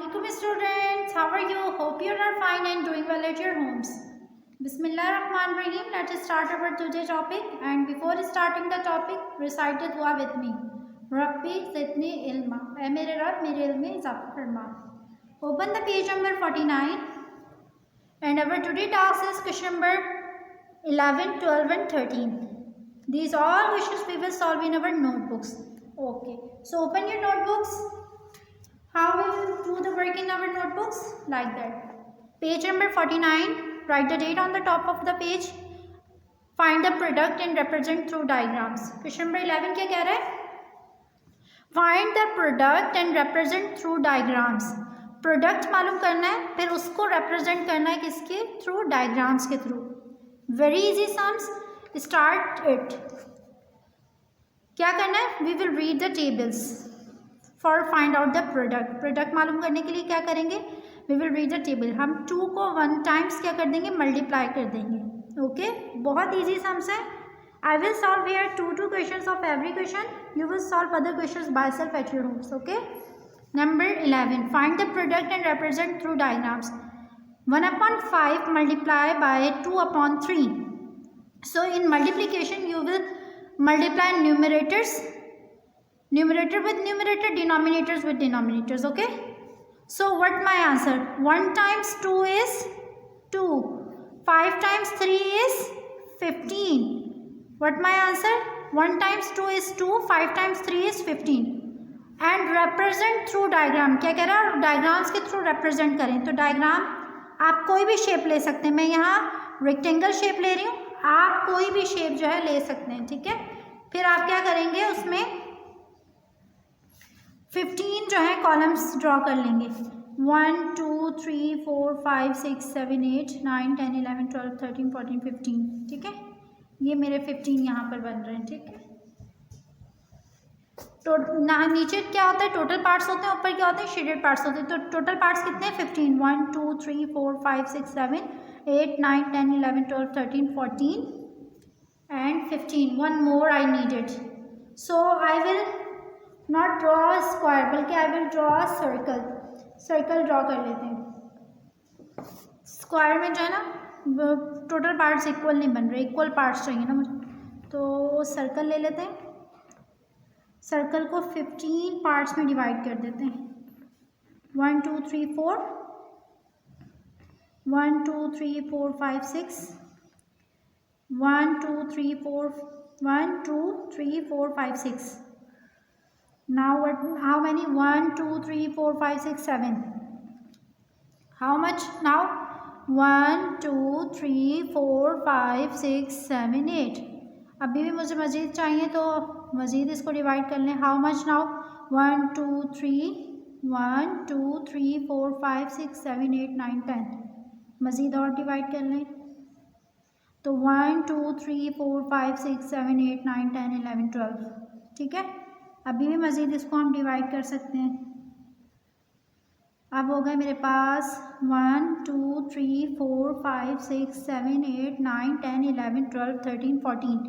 Assalamualaikum students, how are you? Hope you are fine and doing well at your homes. Bismillahirrahmanirrahim. Let's start our today's topic, and before starting the topic, recite the dua with me. Rabbi zidni ilma. ऐ मेरे रब मेरे इल्म में इजाफा फरमा. Open the page number 49 and our today task is question number 11, 12 and 13. These all questions we will solve in our notebooks. Okay, so open your notebooks. How we will do the work in our notebooks? Like that. Page number 49. Write the date on the top of the page. Find the product and represent through diagrams. Question number 11 क्या कह रहा है? Find the product and represent through diagrams. Product मालूम करना है, फिर उसको represent करना है किसके? Through diagrams के through. Very easy sums. Start it. क्या करना है? We will read the tables. For find out the product मालूम करने के लिए क्या करेंगे? We will read the table. हम 2 को 1 times क्या कर देंगे? मल्टीप्लाई कर देंगे. ओके, बहुत ईजी सम्स है. I will solve here 2 questions of every question. You will solve other questions by yourself at your homes. Okay. Number 11. Find the product and represent through diagrams. 1/5 multiply by 2/3. So in multiplication you will multiply numerators. Numerator with numerator, denominators with denominators. Okay. So what my answer? 1 times 2 is 2. 5 times 3 is 15. What my answer? 1 times 2 is 2. 5 times 3 is 15. And represent through diagram. क्या कह रहा है? Diagrams के through represent करें. तो diagram आप कोई भी शेप ले सकते हैं. मैं यहाँ रेक्टेंगल शेप ले रही हूँ. आप कोई भी शेप जो है ले सकते हैं. ठीक है. फिर आप क्या करेंगे? उसमें 15 जो है कॉलम्स ड्रॉ कर लेंगे. 1 2 3 4 5 6 7 8 9 10 11 12 13 14 15. ठीक है. ये मेरे 15 यहाँ पर बन रहे हैं. ठीक है. तो नीचे क्या होता है? टोटल पार्ट्स होते हैं. ऊपर क्या होते हैं? शेडेड पार्ट्स होते हैं. तो टोटल पार्ट्स कितने हैं? 15. 1 2 3 4 5 6 7 8 9 10 11 12 13 14 and 15. One more I needed. So I will not draw square बल्कि I will draw circle. Circle draw कर लेते हैं. स्क्वायर में जो है ना टोटल पार्ट्स इक्वल नहीं बन रहे. इक्वल पार्ट्स चाहिए ना मुझे. तो सर्कल ले लेते हैं. सर्कल को 15 पार्ट्स में डिवाइड कर देते हैं. 1 2 3 4 1 2 3 4 5 6 1 2 3 4 1 2 3 4 5 6. Now what? How many? 1 2 3 4 5 6 7. How much now? 1 2 3 4 5 6 7 8. अभी भी मुझे मज़ीद चाहिए तो मज़ीद इसको डिवाइड कर लें. How much now? 1 2 3 1 2 3 4 5 6 7 8 9 10. मज़ीद और डिवाइड कर लें तो 1 2 3 4 5 6 7 8 9 10 11 12. ठीक है. अभी भी मज़ीद इसको हम डिवाइड कर सकते हैं. अब हो गए मेरे पास 1 2 3 4 5 6 7 8 9 10 11 12 13 14.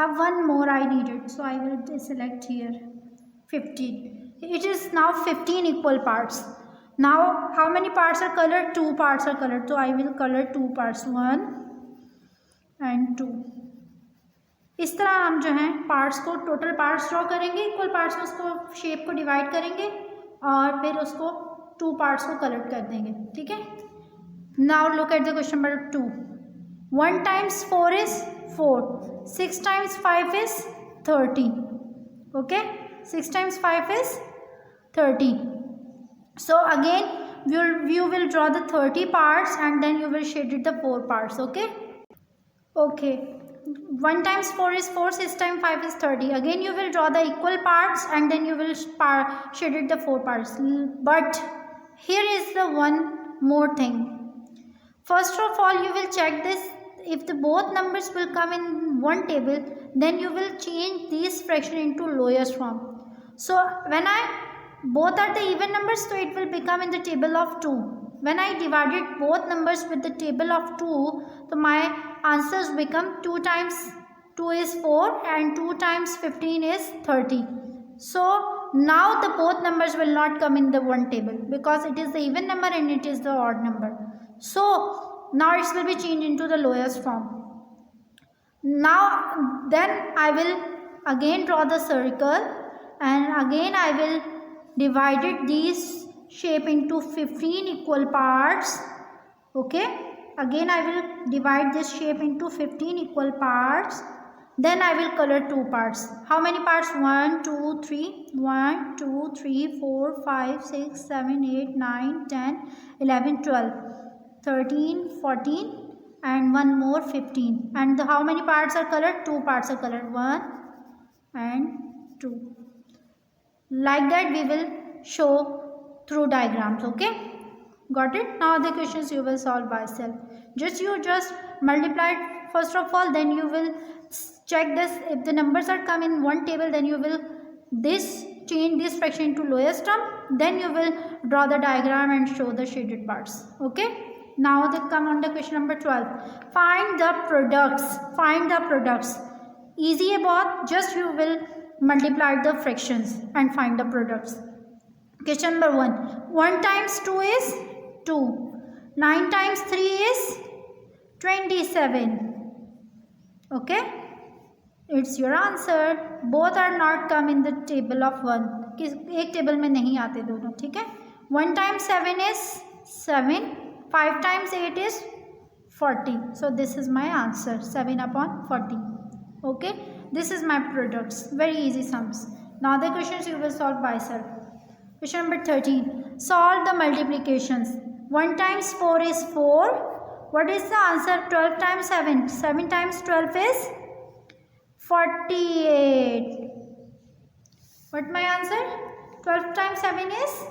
अब 1 more I needed, so I will select here 15. It is now 15 equal parts. Now how many parts are colored? 2 parts are colored, so I will color 2 parts, 1 and 2. इस तरह हम जो हैं पार्ट्स को टोटल पार्ट्स ड्रॉ करेंगे. Equal parts में उसको shape को डिवाइड करेंगे और फिर उसको 2 पार्ट्स को कलेक्ट कर देंगे. ठीक है. Now look at the question number 2. 1 times 4 is 4. 6 times 5 is 30. Okay. 6 times 5 is 30. So again you will draw the 30 parts and then you will shade it the 4 parts. Okay. Okay. 1 times 4 is 4. 6 times 5 is 30. Again you will draw the equal parts and then you will shade it the 4 parts. But here is the one more thing. First of all you will check this. If the both numbers will come in one table, then you will change these fraction into lowest form. So when both are the even numbers, so it will become in the table of 2. When I divided both numbers with the table of 2, so my answers become 2 times 2 is 4 and 2 times 15 is 30. So now the both numbers will not come in the one table because it is the even number and it is the odd number. So now it will be changed into the lowest form. Now then I will again draw the circle and again I will divide these shape into 15 equal parts. Okay, again I will divide this shape into 15 equal parts. Then I will color two parts. How many parts? 1, 2, 3. 1, 2, 3, 4, 5, 6, 7, 8, 9, 10, 11, 12, 13, 14 and one more 15. And how many parts are colored? Two parts are colored. 1 and 2. Like that we will show through diagrams. Okay, got it? Now the questions you will solve by yourself. You just multiply first of all, then you will check this. If the numbers are come in one table, then you will change this fraction into lowest term, then you will draw the diagram and show the shaded parts. Okay, now they come on the question number 12. Find the products. Easy about, just you will multiply the fractions and find the products. Question number 1. 1 times 2 is 2. 9 times 3 is 27. Okay, it's your answer. Both are not come in the table of 1. एक table में नहीं आते दोनों. ठीक है. 1 times 7 is 7. 5 times 8 is 40. So this is my answer, 7 upon 40. Okay, this is my products. Very easy sums. Now the questions you will solve by yourself. Question number 13. Solve the multiplications. 1 times 4 is 4. What is the answer? 12 times 7. 7 times 12 is 48. What my answer? 12 times 7 is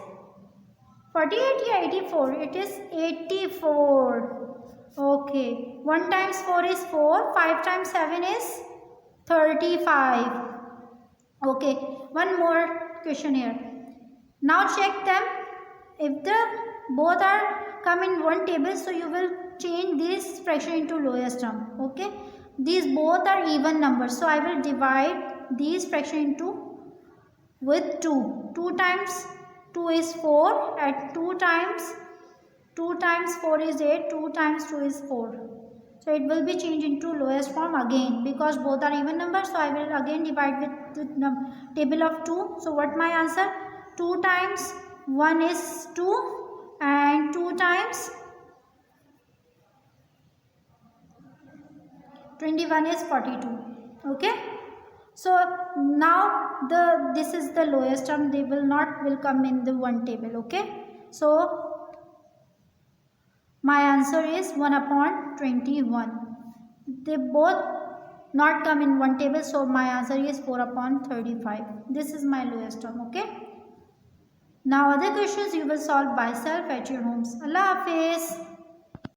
48 या 84? It is 84. Okay. 1 times 4 is 4. 5 times 7 is 35. Okay. One more question here. Now check them. If the both are come in one table, so you will change this fraction into lowest term. Okay, these both are even numbers, so I will divide these fraction into with 2. 2 times 2 is 4 and 2 times 4 is 8. 2 times 2 is 4. So it will be changed into lowest form again because both are even numbers, so I will again divide with the table of 2. So what my answer? 2 times 1 is 2 and 2 times 21 is 42. Okay, so now this is the lowest term. They will come in the one table. Okay, so my answer is 1 upon 21. They both not come in one table, so my answer is 4 upon 35. This is my lowest term. Okay, now other questions you will solve by yourself at your homes. Allah Hafiz.